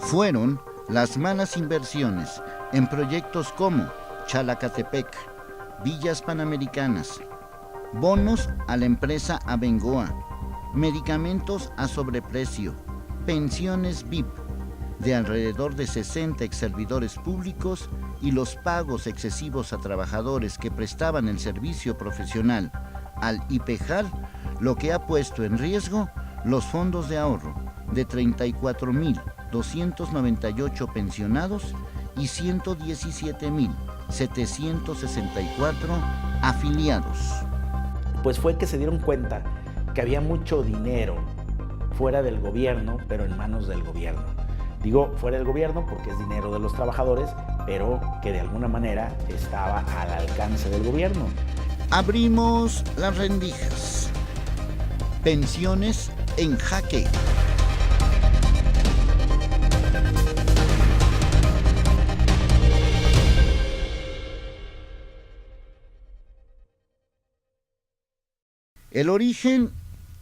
fueron las malas inversiones en proyectos como Chalacatepec, Villas Panamericanas, bonos a la empresa Abengoa, medicamentos a sobreprecio, pensiones VIP de alrededor de 60 exservidores públicos y los pagos excesivos a trabajadores que prestaban el servicio profesional al IPEJAL, lo que ha puesto en riesgo los fondos de ahorro de 34.298 pensionados y 117.764 afiliados. Pues fue que se dieron cuenta que había mucho dinero fuera del gobierno, pero en manos del gobierno. Digo fuera del gobierno porque es dinero de los trabajadores, pero que de alguna manera estaba al alcance del gobierno. Abrimos las rendijas. Pensiones en jaque. El origen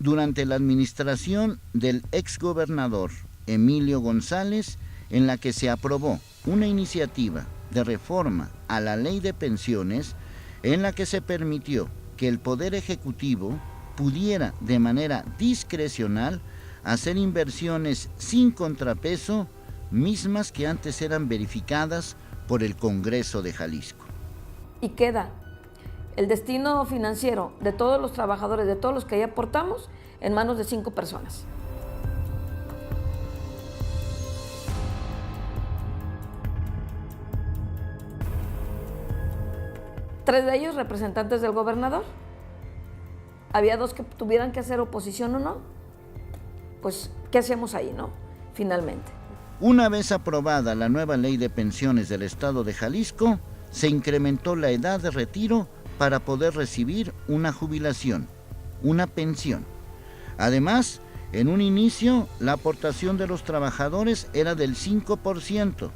durante la administración del exgobernador Emilio González, en la que se aprobó una iniciativa de reforma a la ley de pensiones en la que se permitió que el Poder Ejecutivo pudiera de manera discrecional hacer inversiones sin contrapeso, mismas que antes eran verificadas por el Congreso de Jalisco. Y queda el destino financiero de todos los trabajadores, de todos los que ahí aportamos, en manos de 5 personas. Tres de ellos representantes del gobernador. Había 2 que tuvieran que hacer oposición o no. Pues, ¿qué hacemos ahí, no? Finalmente. Una vez aprobada la nueva ley de pensiones del estado de Jalisco, se incrementó la edad de retiro para poder recibir una jubilación, una pensión. Además, en un inicio, la aportación de los trabajadores era del 5%,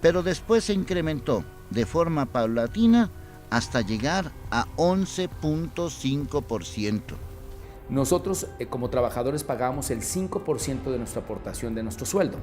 pero después se incrementó de forma paulatina hasta llegar a 11.5%. Nosotros, como trabajadores, pagábamos el 5% de nuestra aportación de nuestro sueldo.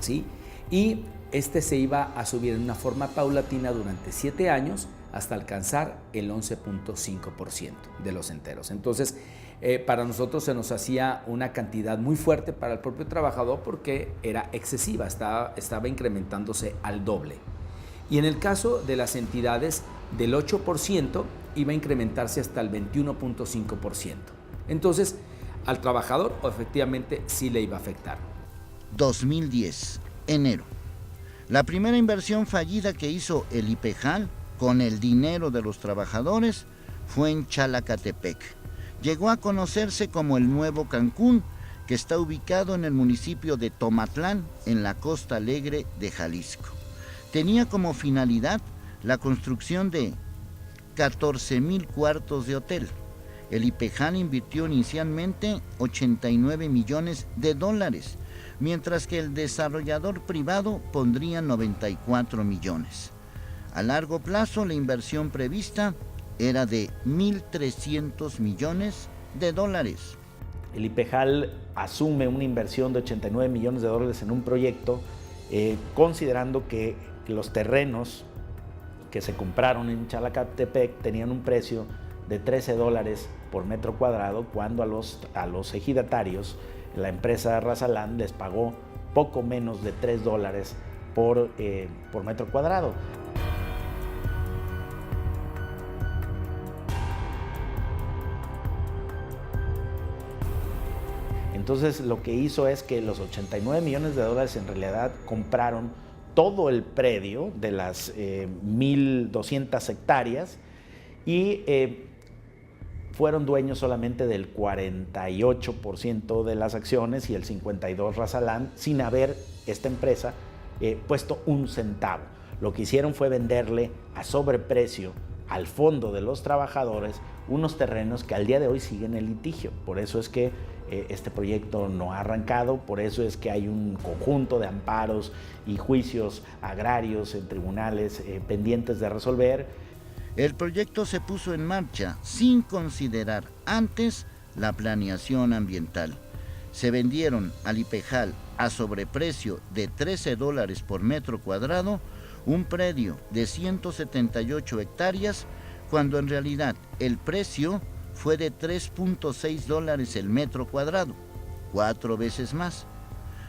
¿Sí? Y este se iba a subir en una forma paulatina durante 7 años hasta alcanzar el 11.5% de los enteros. Entonces, para nosotros se nos hacía una cantidad muy fuerte para el propio trabajador porque era excesiva, estaba incrementándose al doble. Y en el caso de las entidades, del 8% iba a incrementarse hasta el 21.5%. Entonces, al trabajador efectivamente sí le iba a afectar. 2010, enero. La primera inversión fallida que hizo el IPEJAL con el dinero de los trabajadores fue en Chalacatepec. Llegó a conocerse como el Nuevo Cancún, que está ubicado en el municipio de Tomatlán, en la Costa Alegre de Jalisco. Tenía como finalidad la construcción de 14,000 cuartos de hotel. El IPEJAL invirtió inicialmente $89 millones, mientras que el desarrollador privado pondría 94 millones. A largo plazo, la inversión prevista era de $1,300 millones. El IPEJAL asume una inversión de $89 millones en un proyecto, considerando que los terrenos que se compraron en Chalacatepec tenían un precio de $13 por metro cuadrado, cuando a los ejidatarios la empresa Razaland les pagó poco menos de $3 por metro cuadrado. Entonces lo que hizo es que los $89 millones en realidad compraron todo el predio de las 1,200 hectáreas y fueron dueños solamente del 48% de las acciones y el 52% Razaland, sin haber esta empresa puesto un centavo. Lo que hicieron fue venderle a sobreprecio al fondo de los trabajadores unos terrenos que al día de hoy siguen en litigio. Por eso es que este proyecto no ha arrancado, por eso es que hay un conjunto de amparos y juicios agrarios en tribunales pendientes de resolver. El proyecto se puso en marcha sin considerar antes la planeación ambiental. Se vendieron al IPEJAL a sobreprecio de $13 por metro cuadrado un predio de 178 hectáreas, cuando en realidad el precio fue de $3.6 el metro cuadrado, 4 veces más.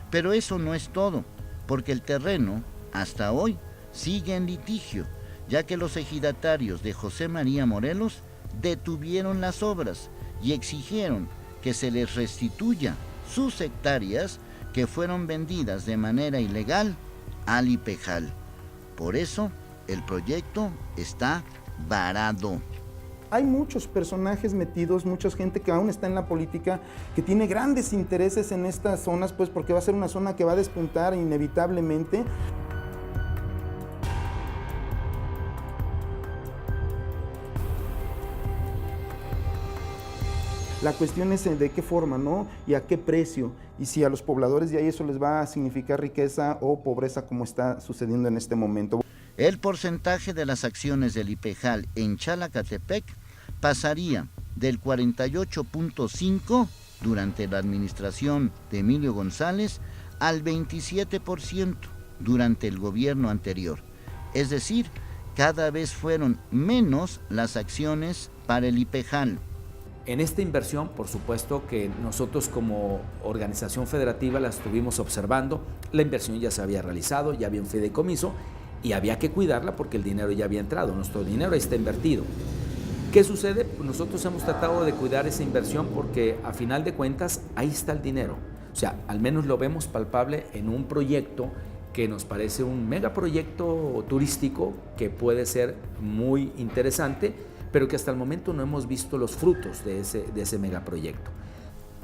Pero eso no es todo, porque el terreno, hasta hoy, sigue en litigio, ya que los ejidatarios de José María Morelos detuvieron las obras y exigieron que se les restituya sus hectáreas que fueron vendidas de manera ilegal al IPEJAL. Por eso, el proyecto está varado. Hay muchos personajes metidos, mucha gente que aún está en la política, que tiene grandes intereses en estas zonas, pues porque va a ser una zona que va a despuntar inevitablemente. La cuestión es de qué forma, ¿no? Y a qué precio. Y si a los pobladores de ahí eso les va a significar riqueza o pobreza, como está sucediendo en este momento. El porcentaje de las acciones del IPEJAL en Chalacatepec pasaría del 48.5% durante la administración de Emilio González al 27% durante el gobierno anterior. Es decir, cada vez fueron menos las acciones para el IPEJAL. En esta inversión, por supuesto que nosotros como organización federativa la estuvimos observando. La inversión ya se había realizado, ya había un fideicomiso y había que cuidarla porque el dinero ya había entrado, nuestro dinero está invertido. ¿Qué sucede? Pues nosotros hemos tratado de cuidar esa inversión porque a final de cuentas ahí está el dinero. O sea, al menos lo vemos palpable en un proyecto que nos parece un megaproyecto turístico que puede ser muy interesante, pero que hasta el momento no hemos visto los frutos de ese megaproyecto.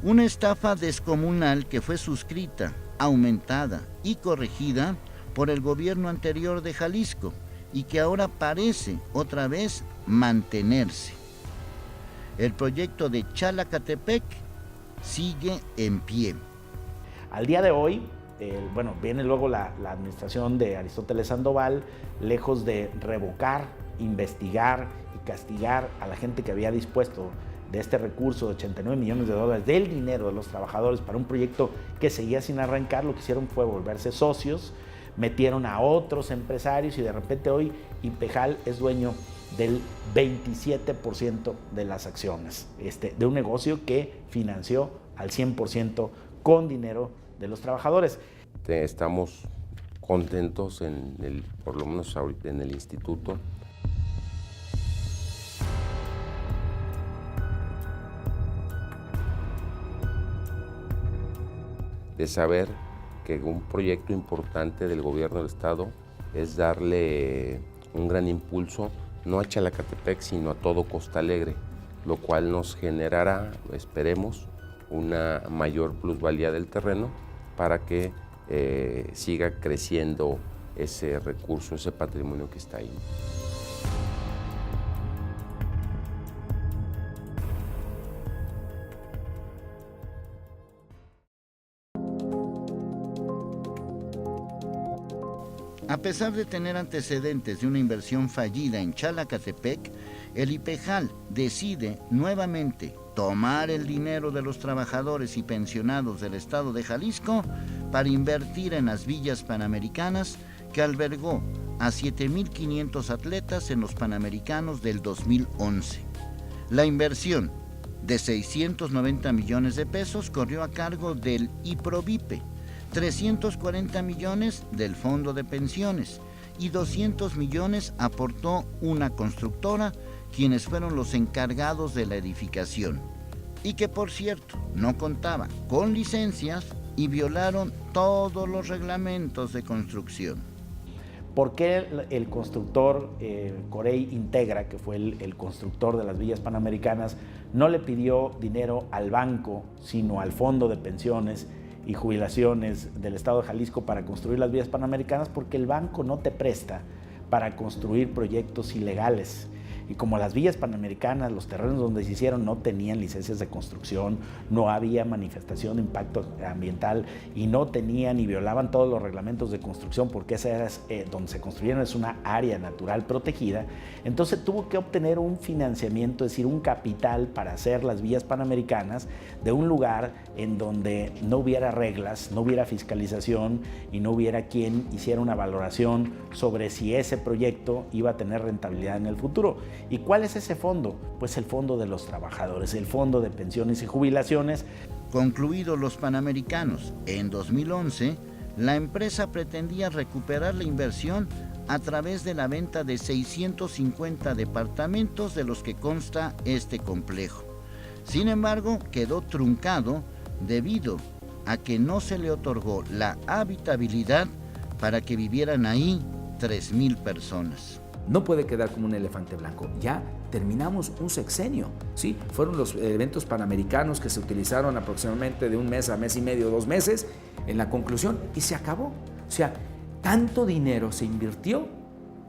Una estafa descomunal que fue suscrita, aumentada y corregida por el gobierno anterior de Jalisco y que ahora parece otra vez mantenerse. El proyecto de Chalacatepec sigue en pie. Al día de hoy, viene luego la administración de Aristóteles Sandoval, lejos de revocar, investigar y castigar a la gente que había dispuesto de este recurso de $89 millones del dinero de los trabajadores para un proyecto que seguía sin arrancar. Lo que hicieron fue volverse socios, metieron a otros empresarios y de repente hoy IPEJAL es dueño del 27% de las acciones de un negocio que financió al 100% con dinero de los trabajadores. Estamos contentos por lo menos ahorita en el instituto. De saber que un proyecto importante del gobierno del estado es darle un gran impulso no a Chalacatepec, sino a todo Costa Alegre, lo cual nos generará, esperemos, una mayor plusvalía del terreno para que siga creciendo ese recurso, ese patrimonio que está ahí. A pesar de tener antecedentes de una inversión fallida en Chalacatepec, el IPEJAL decide nuevamente tomar el dinero de los trabajadores y pensionados del estado de Jalisco para invertir en las villas panamericanas que albergó a 7.500 atletas en los Panamericanos del 2011. La inversión de 690 millones de pesos corrió a cargo del IPROVIPE, 340 millones del Fondo de Pensiones y 200 millones aportó una constructora, quienes fueron los encargados de la edificación, y que por cierto no contaba con licencias y violaron todos los reglamentos de construcción. ¿Por qué el constructor Corey Integra, que fue el constructor de las villas panamericanas, no le pidió dinero al banco, sino al Fondo de Pensiones y Jubilaciones del estado de Jalisco para construir las vías panamericanas? Porque el banco no te presta para construir proyectos ilegales. Y como las villas panamericanas, los terrenos donde se hicieron no tenían licencias de construcción, no había manifestación de impacto ambiental y no tenían y violaban todos los reglamentos de construcción, porque esa era donde se construyeron, es una área natural protegida, entonces tuvo que obtener un financiamiento, es decir, un capital para hacer las villas panamericanas de un lugar en donde no hubiera reglas, no hubiera fiscalización y no hubiera quien hiciera una valoración sobre si ese proyecto iba a tener rentabilidad en el futuro. ¿Y cuál es ese fondo? Pues el fondo de los trabajadores, el fondo de pensiones y jubilaciones. Concluidos los Panamericanos, en 2011, la empresa pretendía recuperar la inversión a través de la venta de 650 departamentos de los que consta este complejo. Sin embargo, quedó truncado debido a que no se le otorgó la habitabilidad para que vivieran ahí 3,000 personas. No puede quedar como un elefante blanco. Ya terminamos un sexenio, ¿sí? Fueron los eventos panamericanos que se utilizaron aproximadamente de un mes a mes y medio, 2 meses, en la conclusión, y se acabó. O sea, tanto dinero se invirtió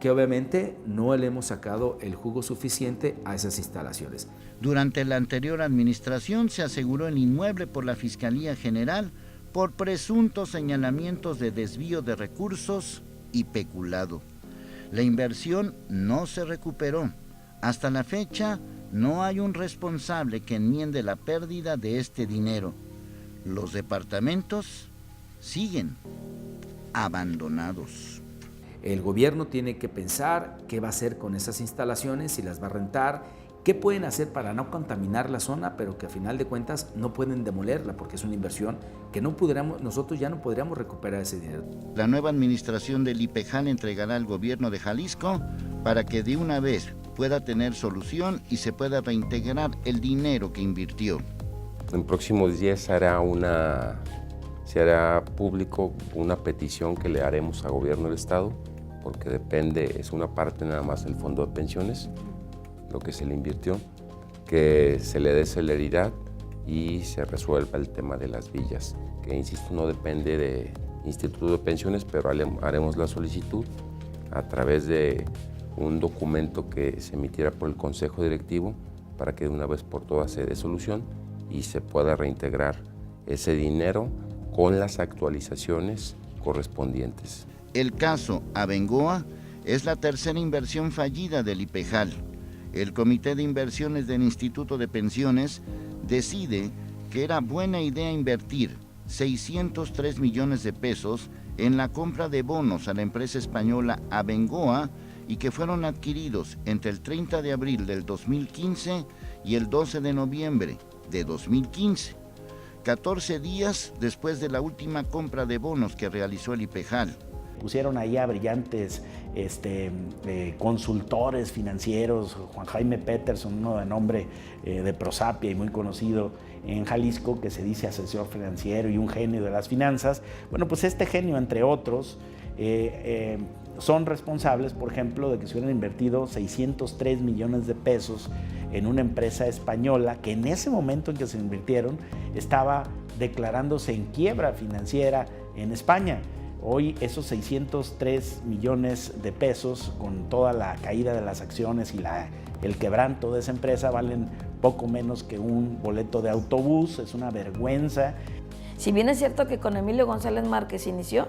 que obviamente no le hemos sacado el jugo suficiente a esas instalaciones. Durante la anterior administración se aseguró el inmueble por la Fiscalía General por presuntos señalamientos de desvío de recursos y peculado. La inversión no se recuperó. Hasta la fecha, no hay un responsable que enmiende la pérdida de este dinero. Los departamentos siguen abandonados. El gobierno tiene que pensar qué va a hacer con esas instalaciones, si las va a rentar, qué pueden hacer para no contaminar la zona, pero que a final de cuentas no pueden demolerla porque es una inversión que nosotros ya no podríamos recuperar ese dinero. La nueva administración del IPEJAL entregará al gobierno de Jalisco para que de una vez pueda tener solución y se pueda reintegrar el dinero que invirtió. En próximos días se hará público una petición que le haremos al gobierno del estado, porque es una parte nada más del fondo de pensiones, lo que se le invirtió, que se le dé celeridad y se resuelva el tema de las villas, que insisto, no depende del Instituto de Pensiones, pero haremos la solicitud a través de un documento que se emitiera por el Consejo Directivo para que de una vez por todas se dé solución y se pueda reintegrar ese dinero con las actualizaciones correspondientes. El caso Abengoa es la tercera inversión fallida del IPEJAL. El Comité de Inversiones del Instituto de Pensiones decide que era buena idea invertir 603 millones de pesos en la compra de bonos a la empresa española Abengoa y que fueron adquiridos entre el 30 de abril del 2015 y el 12 de noviembre de 2015, 14 días después de la última compra de bonos que realizó el IPEJAL. Pusieron ahí a brillantes consultores financieros, Juan Jaime Peterson, uno de nombre de Prosapia y muy conocido en Jalisco, que se dice asesor financiero y un genio de las finanzas. Bueno, pues este genio, entre otros, son responsables, por ejemplo, de que se hubieran invertido 603 millones de pesos en una empresa española que en ese momento en que se invirtieron estaba declarándose en quiebra financiera en España. Hoy esos 603 millones de pesos, con toda la caída de las acciones y el quebranto de esa empresa, valen poco menos que un boleto de autobús. Es una vergüenza. Si bien es cierto que con Emilio González Márquez inició,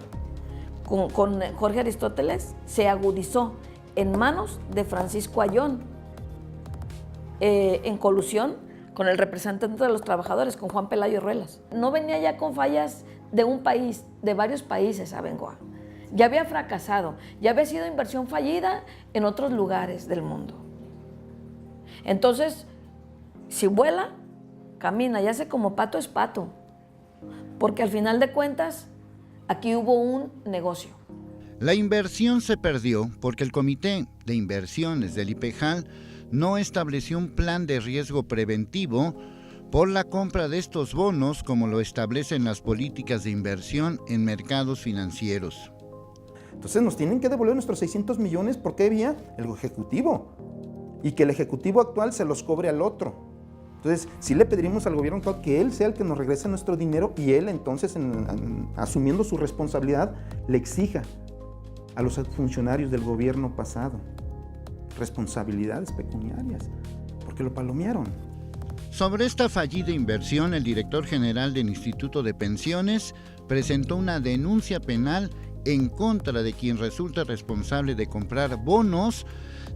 con Jorge Aristóteles se agudizó en manos de Francisco Ayón, en colusión con el representante de los trabajadores, con Juan Pelayo Ruelas. No venía ya con fallas de un país, de varios países, Abengoa. Ya había fracasado, ya había sido inversión fallida en otros lugares del mundo. Entonces, si vuela, camina, ya sé como pato es pato, porque al final de cuentas, aquí hubo un negocio. La inversión se perdió porque el Comité de Inversiones del IPEJAL no estableció un plan de riesgo preventivo por la compra de estos bonos como lo establecen las políticas de inversión en mercados financieros. Entonces nos tienen que devolver nuestros 600 millones, ¿por qué vía? El Ejecutivo. Y que el Ejecutivo actual se los cobre al otro. Entonces, sí le pediríamos al gobierno actual que él sea el que nos regrese nuestro dinero y él entonces, asumiendo su responsabilidad, le exija a los funcionarios del gobierno pasado. responsabilidades pecuniarias, porque lo palomearon. Sobre esta fallida inversión, el director general del Instituto de Pensiones presentó una denuncia penal en contra de quien resulta responsable de comprar bonos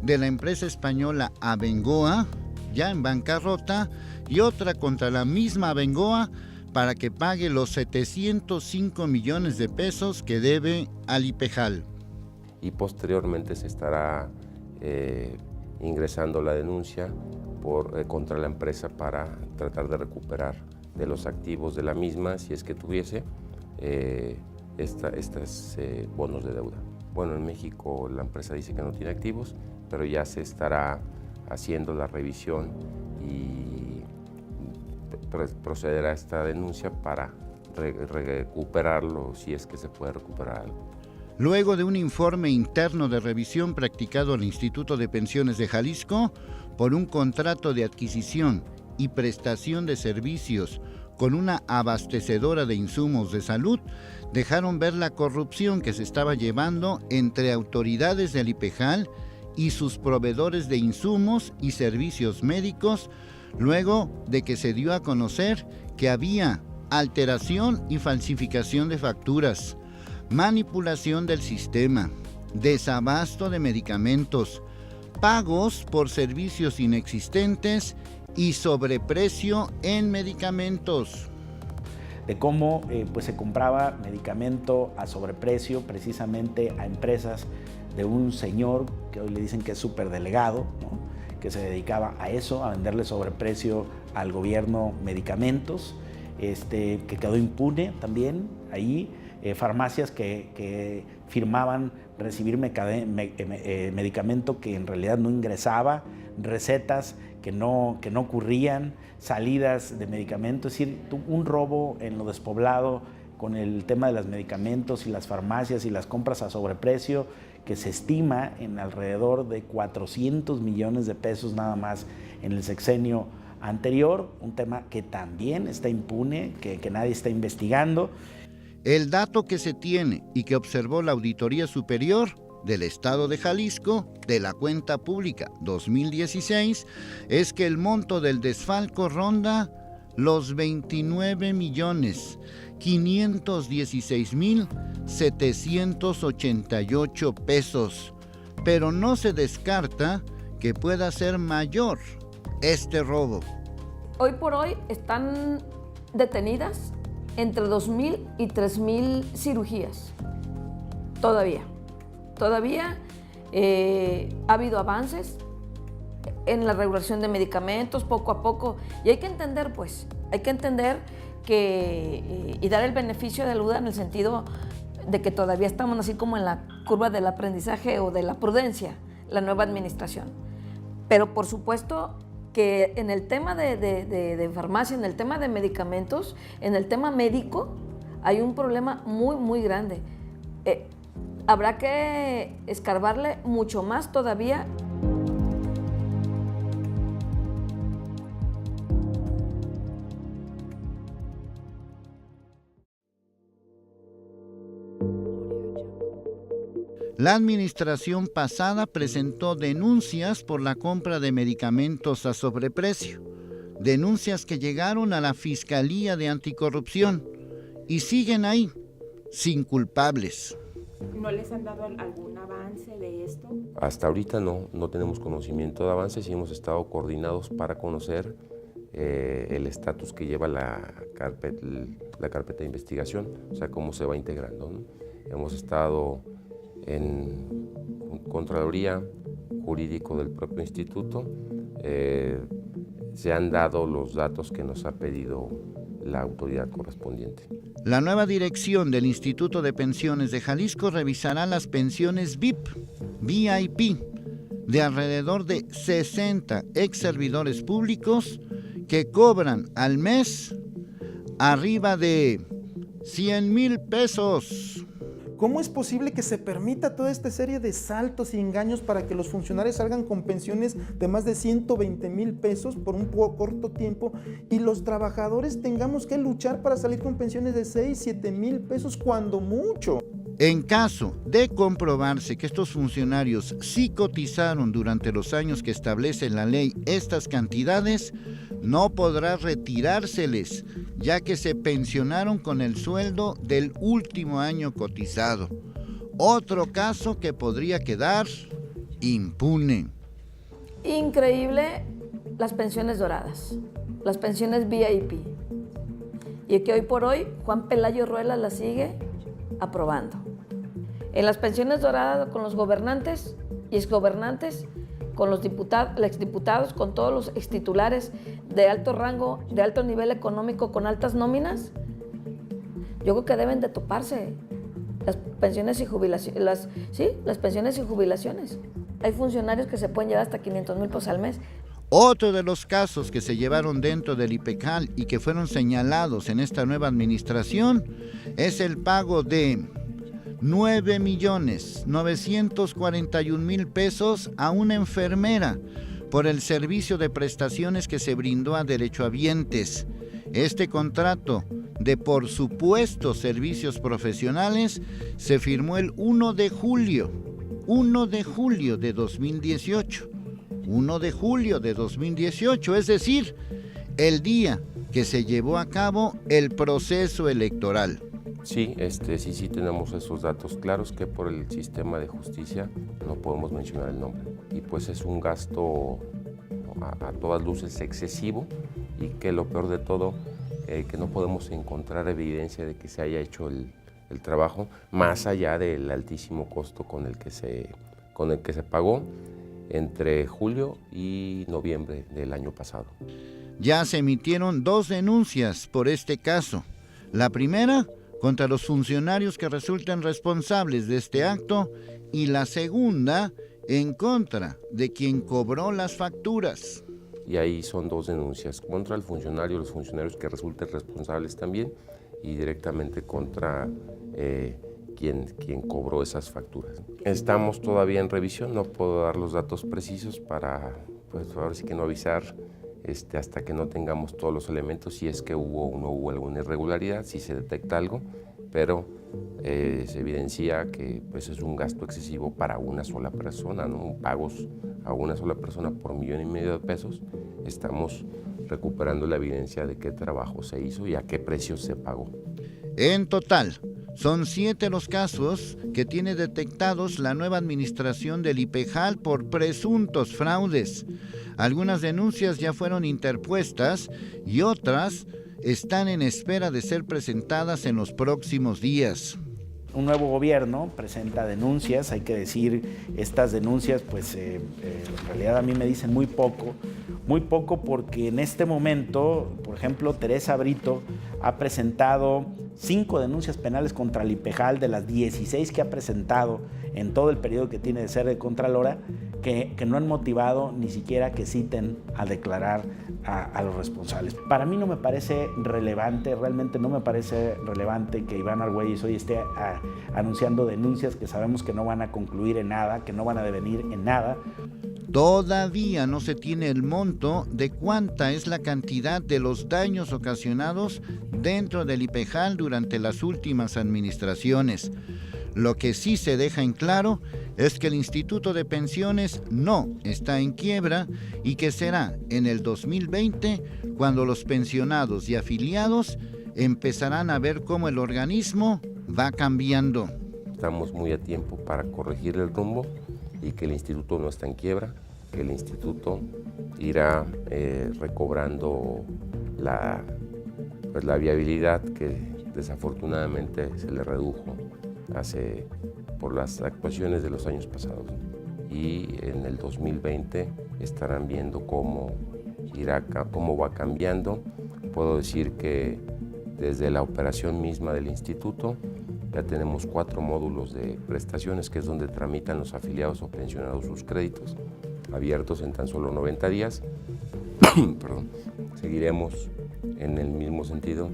de la empresa española Abengoa, ya en bancarrota, y otra contra la misma Abengoa para que pague los 705 millones de pesos que debe al IPEJAL. Y posteriormente se estará ingresando la denuncia contra la empresa para tratar de recuperar de los activos de la misma, si es que tuviese estos bonos de deuda. Bueno, en México la empresa dice que no tiene activos, pero ya se estará haciendo la revisión y procederá a esta denuncia para recuperarlo, si es que se puede recuperar algo. Luego de un informe interno de revisión practicado al Instituto de Pensiones de Jalisco por un contrato de adquisición y prestación de servicios con una abastecedora de insumos de salud, dejaron ver la corrupción que se estaba llevando entre autoridades del IPEJAL y sus proveedores de insumos y servicios médicos, luego de que se dio a conocer que había alteración y falsificación de facturas, manipulación del sistema, desabasto de medicamentos, pagos por servicios inexistentes y sobreprecio en medicamentos. De cómo pues se compraba medicamento a sobreprecio precisamente a empresas de un señor que hoy le dicen que es superdelegado, ¿no? Que se dedicaba a eso, a venderle sobreprecio al gobierno medicamentos, que quedó impune también ahí, farmacias que firmaban recibir medicamento que en realidad no ingresaba, recetas que no ocurrían, salidas de medicamentos, es decir, un robo en lo despoblado con el tema de los medicamentos y las farmacias y las compras a sobreprecio, que se estima en alrededor de 400 millones de pesos nada más en el sexenio anterior, un tema que también está impune, que nadie está investigando. El dato que se tiene y que observó la Auditoría Superior del Estado de Jalisco de la Cuenta Pública 2016 es que el monto del desfalco ronda los 29.516.788 pesos, pero no se descarta que pueda ser mayor este robo. Hoy por hoy están detenidas entre 2.000 y 3.000 cirugías. Todavía ha habido avances en la regulación de medicamentos poco a poco, y hay que entender que y dar el beneficio de la duda en el sentido de que todavía estamos así como en la curva del aprendizaje o de la prudencia, la nueva administración. Pero por supuesto que en el tema de farmacia, en el tema de medicamentos, en el tema médico, hay un problema muy, muy grande. Habrá que escarbarle mucho más todavía. La administración pasada presentó denuncias por la compra de medicamentos a sobreprecio, denuncias que llegaron a la Fiscalía de Anticorrupción y siguen ahí, sin culpables. ¿No les han dado algún avance de esto? Hasta ahorita no tenemos conocimiento de avances y hemos estado coordinados para conocer el estatus que lleva la carpeta de investigación, o sea, cómo se va integrando, ¿no? Hemos estado en Contraloría Jurídico del propio instituto, se han dado los datos que nos ha pedido la autoridad correspondiente. La nueva dirección del Instituto de Pensiones de Jalisco revisará las pensiones VIP de alrededor de 60 ex servidores públicos que cobran al mes arriba de 100,000 pesos. ¿Cómo es posible que se permita toda esta serie de saltos y engaños para que los funcionarios salgan con pensiones de más de 120,000 pesos por un corto tiempo y los trabajadores tengamos que luchar para salir con pensiones de 6, 7,000 pesos cuando mucho? En caso de comprobarse que estos funcionarios sí cotizaron durante los años que establece la ley estas cantidades, no podrá retirárseles, ya que se pensionaron con el sueldo del último año cotizado. Otro caso que podría quedar impune. Increíble las pensiones doradas, las pensiones VIP. Y que hoy por hoy Juan Pelayo Ruelas las sigue aprobando. En las pensiones doradas con los gobernantes y exgobernantes, con los exdiputados, con todos los extitulares de alto rango, de alto nivel económico, con altas nóminas, yo creo que deben de toparse las pensiones y jubilaciones. Las pensiones y jubilaciones. Hay funcionarios que se pueden llevar hasta 500,000 pesos al mes. Otro de los casos que se llevaron dentro del IPEJAL y que fueron señalados en esta nueva administración es el pago de 9,941,000 pesos a una enfermera por el servicio de prestaciones que se brindó a derechohabientes. Este contrato de por supuestos servicios profesionales se firmó el 1 de julio de 2018. 1 de julio de 2018, es decir, el día que se llevó a cabo el proceso electoral. Sí, sí tenemos esos datos claros, que por el sistema de justicia no podemos mencionar el nombre. Y pues es un gasto a todas luces excesivo, y que lo peor de todo, que no podemos encontrar evidencia de que se haya hecho el trabajo, más allá del altísimo costo con el que se pagó entre julio y noviembre del año pasado. Ya se emitieron 2 denuncias por este caso. La primera, contra los funcionarios que resultan responsables de este acto, y la segunda, en contra de quien cobró las facturas. Y ahí son 2 denuncias, contra el funcionario, los funcionarios que resulten responsables también, y directamente contra quien cobró esas facturas. Estamos todavía en revisión, no puedo dar los datos precisos para, pues ahora sí que no avisar hasta que no tengamos todos los elementos, si es que hubo o no hubo alguna irregularidad, si se detecta algo, pero se evidencia que pues es un gasto excesivo para una sola persona, ¿no? Pagos a una sola persona por 1,5 millones de pesos. Estamos recuperando la evidencia de qué trabajo se hizo y a qué precio se pagó. En total, son 7 los casos que tiene detectados la nueva administración del IPEJAL por presuntos fraudes. Algunas denuncias ya fueron interpuestas y otras están en espera de ser presentadas en los próximos días. Un nuevo gobierno presenta denuncias, hay que decir, estas denuncias pues en realidad a mí me dicen muy poco porque en este momento, por ejemplo, Teresa Brito ha presentado 5 denuncias penales contra el IPEJAL de las 16 que ha presentado en todo el periodo que tiene de ser de Contralora, que no han motivado ni siquiera que citen a declarar a los responsables. Para mí no me parece relevante, realmente no me parece relevante que Iván Argüelles hoy esté anunciando denuncias que sabemos que no van a concluir en nada, que no van a devenir en nada. Todavía no se tiene el monto de cuánta es la cantidad de los daños ocasionados dentro del IPEJAL durante las últimas administraciones. Lo que sí se deja en claro es que el Instituto de Pensiones no está en quiebra y que será en el 2020 cuando los pensionados y afiliados empezarán a ver cómo el organismo va cambiando. Estamos muy a tiempo para corregir el rumbo y que el instituto no está en quiebra, que el instituto irá recobrando la viabilidad que desafortunadamente se le redujo por las actuaciones de los años pasados. Y en el 2020 estarán viendo cómo va cambiando. Puedo decir que desde la operación misma del instituto ya tenemos 4 módulos de prestaciones, que es donde tramitan los afiliados o pensionados sus créditos, abiertos en tan solo 90 días. Perdón. Seguiremos en el mismo sentido,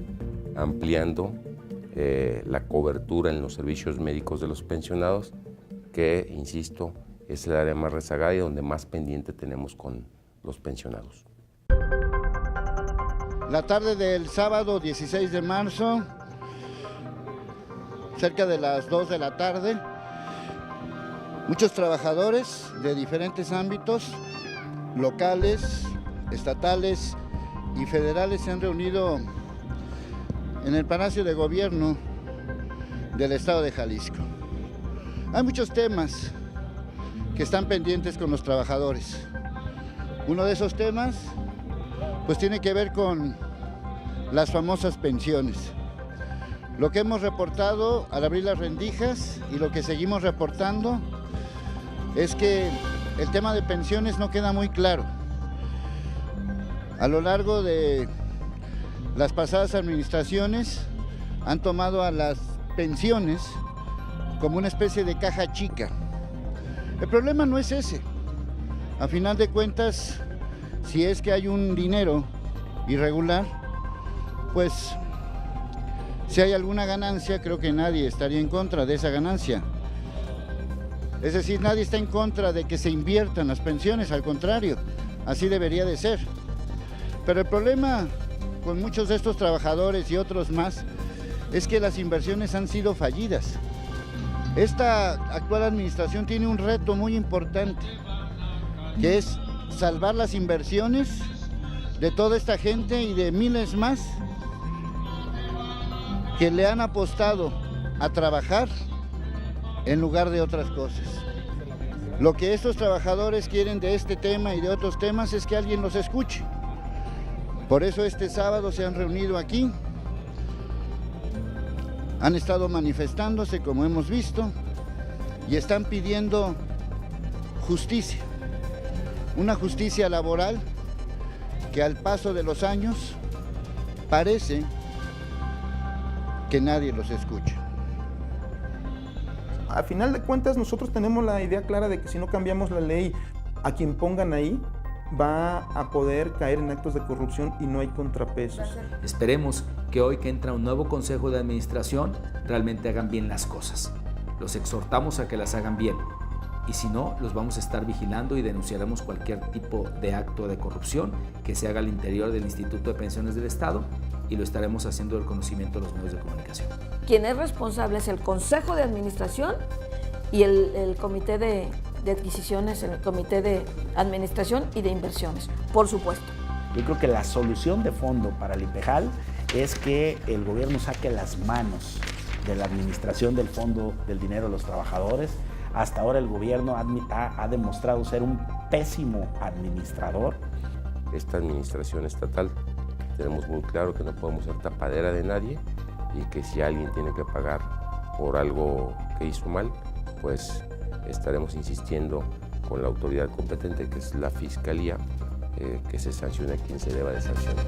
ampliando la cobertura en los servicios médicos de los pensionados, que, insisto, es el área más rezagada y donde más pendiente tenemos con los pensionados. La tarde del sábado 16 de marzo cerca de las 2 de la tarde. Muchos trabajadores de diferentes ámbitos, locales, estatales y federales, se han reunido en el Palacio de Gobierno del Estado de Jalisco. Hay muchos temas que están pendientes con los trabajadores. Uno de esos temas, pues tiene que ver con las famosas pensiones. Lo que hemos reportado al abrir las rendijas y lo que seguimos reportando es que el tema de pensiones no queda muy claro. A lo largo de las pasadas administraciones han tomado a las pensiones como una especie de caja chica. El problema no es ese. A final de cuentas, si es que hay un dinero irregular, pues si hay alguna ganancia, creo que nadie estaría en contra de esa ganancia. Es decir, nadie está en contra de que se inviertan las pensiones, al contrario, así debería de ser. Pero el problema con muchos de estos trabajadores y otros más es que las inversiones han sido fallidas. Esta actual administración tiene un reto muy importante, que es salvar las inversiones de toda esta gente y de miles más que le han apostado a trabajar en lugar de otras cosas. Lo que estos trabajadores quieren de este tema y de otros temas es que alguien los escuche. Por eso este sábado se han reunido aquí, han estado manifestándose, como hemos visto, y están pidiendo justicia, una justicia laboral que al paso de los años parece que nadie los escucha. A final de cuentas, nosotros tenemos la idea clara de que si no cambiamos la ley, a quien pongan ahí va a poder caer en actos de corrupción y no hay contrapesos. Esperemos que hoy que entra un nuevo Consejo de Administración realmente hagan bien las cosas. Los exhortamos a que las hagan bien y si no, los vamos a estar vigilando y denunciaremos cualquier tipo de acto de corrupción que se haga al interior del Instituto de Pensiones del Estado y lo estaremos haciendo del conocimiento de los medios de comunicación. Quien es responsable es el Consejo de Administración y el Comité de Adquisiciones, el Comité de Administración y de Inversiones, por supuesto. Yo creo que la solución de fondo para el IPEJAL es que el gobierno saque las manos de la administración del fondo del dinero de los trabajadores. Hasta ahora el gobierno ha demostrado ser un pésimo administrador. Esta administración estatal tenemos muy claro que no podemos ser tapadera de nadie y que si alguien tiene que pagar por algo que hizo mal, pues estaremos insistiendo con la autoridad competente, que es la Fiscalía, que se sancione a quien se deba de sancionar.